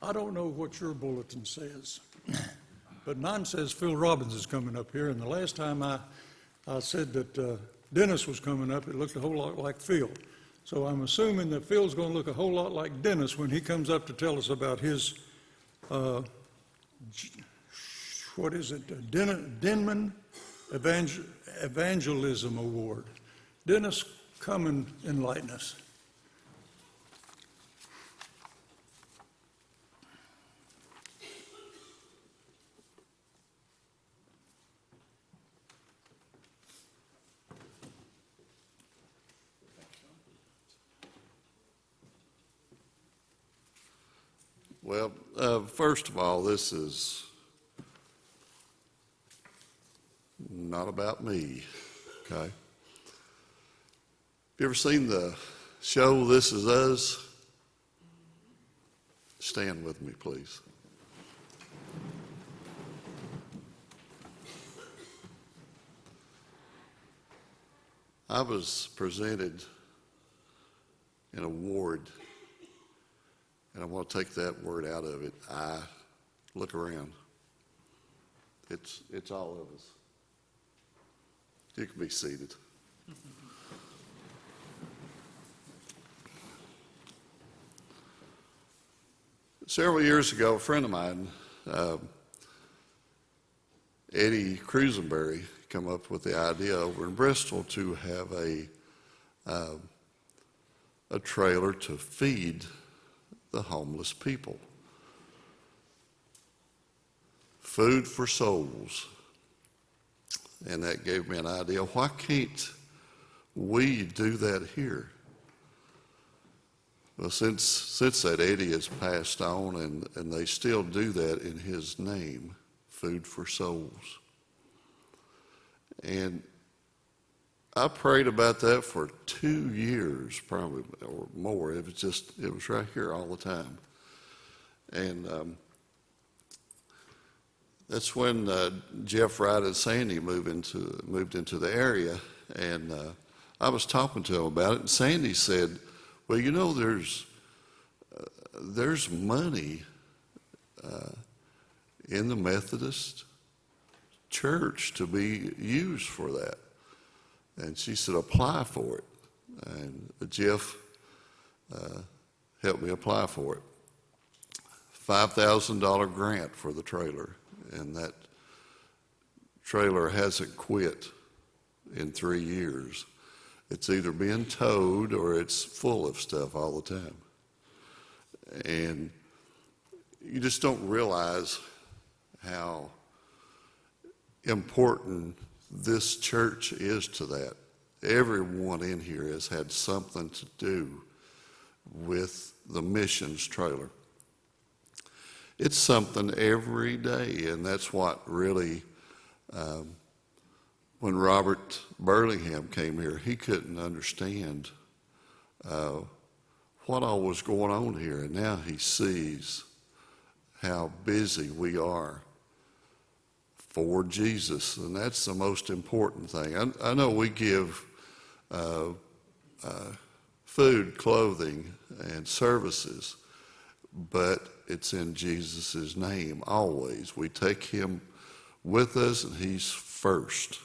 I don't know what your bulletin says, but mine says Phil Robbins is coming up here, and the last time I said that Dennis was coming up, it looked a whole lot like Phil. So I'm assuming that Phil's going to look a whole lot like Dennis when he comes up to tell us about his, Denman Evangelism Award. Dennis, come and enlighten us. Well, first of all, this is not about me, okay? You ever seen the show This Is Us? Stand with me, please. I was presented an award, and I want to take that word out of it. Look around. It's all of us. You can be seated. Several years ago, a friend of mine, Eddie Cruisenberry, come up with the idea over in Bristol to have a trailer to feed the homeless people. Food for souls. And that gave me an idea. Why can't we do that here? Well, since that, Eddie has passed on, and they still do that in his name, Food for Souls. And I prayed about that for 2 years, probably, or more. It was right here all the time. And that's when Jeff Wright and Sandy moved into the area, and I was talking to him about it, and Sandy said, well, you know, there's money in the Methodist Church to be used for that. And she said, apply for it. And Jeff helped me apply for it. $5,000 grant for the trailer. And that trailer hasn't quit in 3 years. It's either being towed or it's full of stuff all the time. And you just don't realize how important this church is to that. Everyone in here has had something to do with the missions trailer. It's something every day, and that's what really, when Robert Burlingham came here, he couldn't understand what all was going on here, and now he sees how busy we are for Jesus, and that's the most important thing. I know we give food, clothing, and services, but it's in Jesus' name always. We take him with us, and he's first.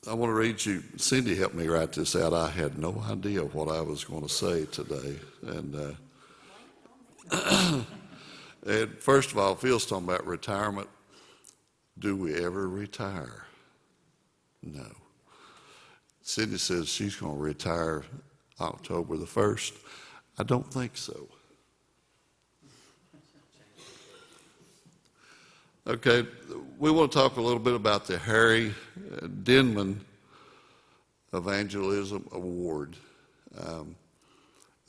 I want to read you, Cindy helped me write this out. I had no idea what I was going to say today. And and first of all, Phil's talking about retirement. Do we ever retire? No. Cindy says she's going to retire October the 1st. I don't think so. Okay, we want to talk a little bit about the Harry Denman Evangelism Award.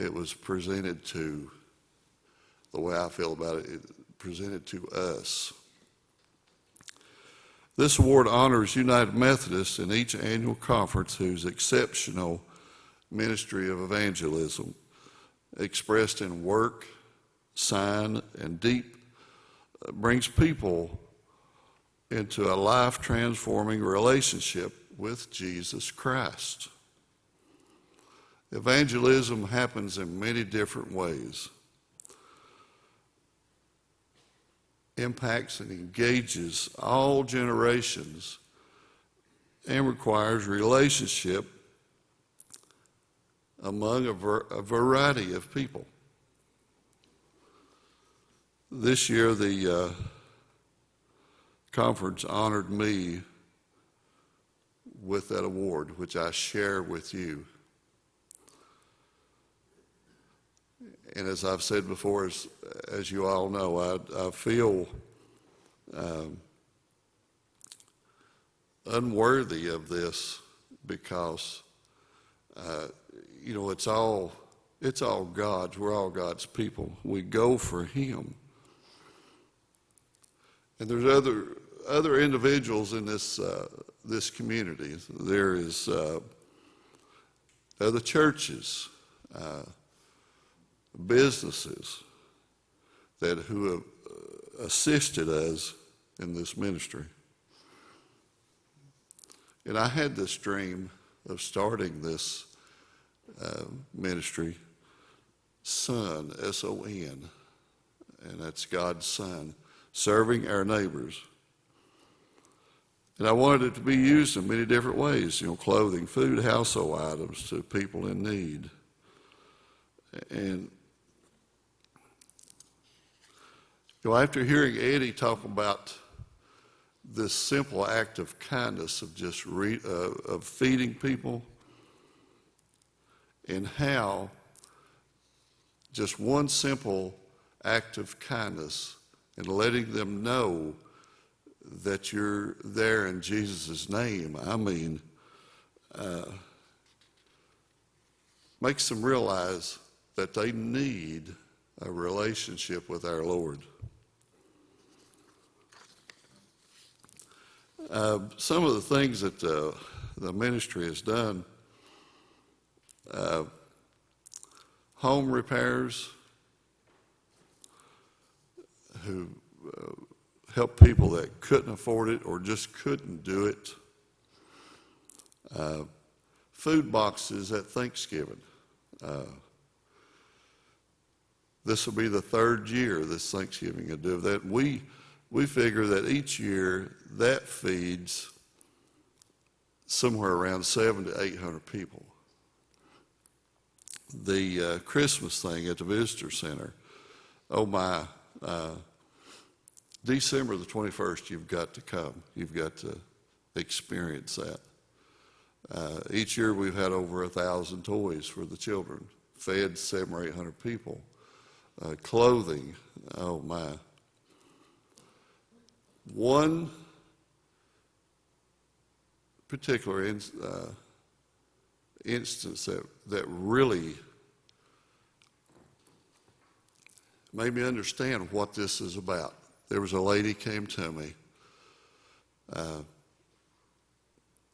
It was presented to, the way I feel about it, presented to us. This award honors United Methodists in each annual conference whose exceptional ministry of evangelism, expressed in work, sign, and deep, brings people into a life-transforming relationship with Jesus Christ. Evangelism happens in many different ways. impacts and engages all generations and requires relationship among a variety of people. This year, the conference honored me with that award, which I share with you. And as I've said before, as you all know, I feel unworthy of this because, it's all God's. We're all God's people. We go for Him. And there's other individuals in this community. There is other churches, businesses who have assisted us in this ministry. And I had this dream of starting this ministry, Son, S-O-N, and that's God's Son, serving our neighbors. And I wanted it to be used in many different ways, clothing, food, household items to people in need. And after hearing Eddie talk about this simple act of kindness of just of feeding people, and how just one simple act of kindness and letting them know that you're there in Jesus' name, makes them realize that they need a relationship with our Lord. Some of the things that the ministry has done, home repairs, who help people that couldn't afford it or just couldn't do it. Food boxes at Thanksgiving. This will be the third year this Thanksgiving to do that. We figure that each year that feeds somewhere around 700 to 800 people. The Christmas thing at the Visitor Center, December the 21st, you've got to come. You've got to experience that. Each year we've had over 1,000 toys for the children, fed 700 or 800 people. Clothing, oh my. One particular instance that really made me understand what this is about. There was a lady came to me.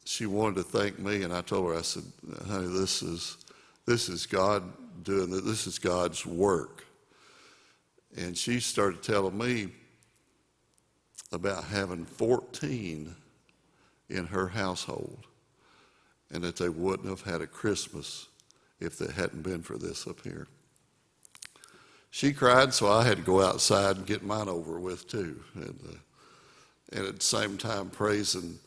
She wanted to thank me, and I told her, I said, honey, this is God doing it. This is God's work. And she started telling me about having 14 in her household, and that they wouldn't have had a Christmas if it hadn't been for this up here. She cried, so I had to go outside and get mine over with too, and at the same time praising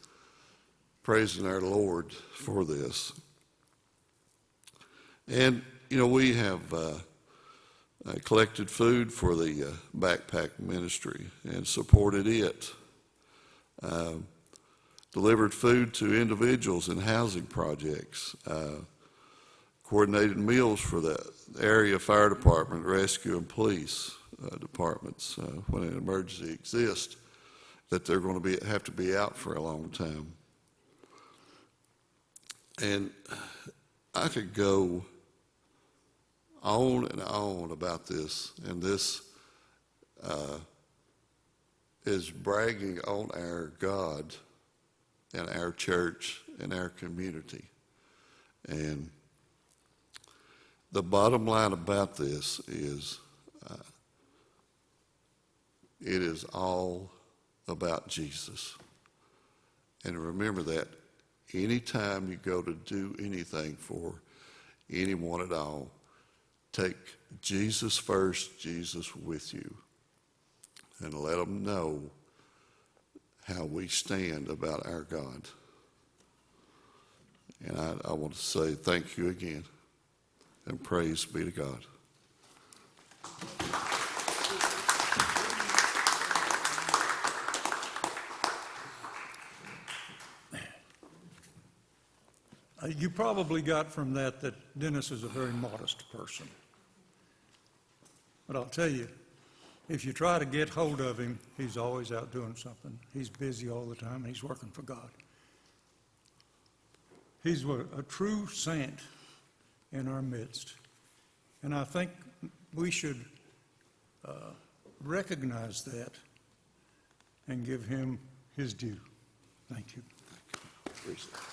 our Lord for this. And we have collected food for the backpack ministry and supported it. Delivered food to individuals in housing projects. Coordinated meals for the area fire department, rescue, and police departments when an emergency exists, that they're going to have to be out for a long time. And I could go on and on about this, and this is bragging on our God and our church and our community. And the bottom line about this is it is all about Jesus. And remember that anytime you go to do anything for anyone at all, take Jesus first, Jesus with you. and let them know how we stand about our God. And I want to say thank you again, and praise be to God. You probably got from that Dennis is a very modest person. But I'll tell you, if you try to get hold of him, he's always out doing something. He's busy all the time, and he's working for God. He's a true saint in our midst. And I think we should recognize that and give him his due. Thank you. Appreciate it.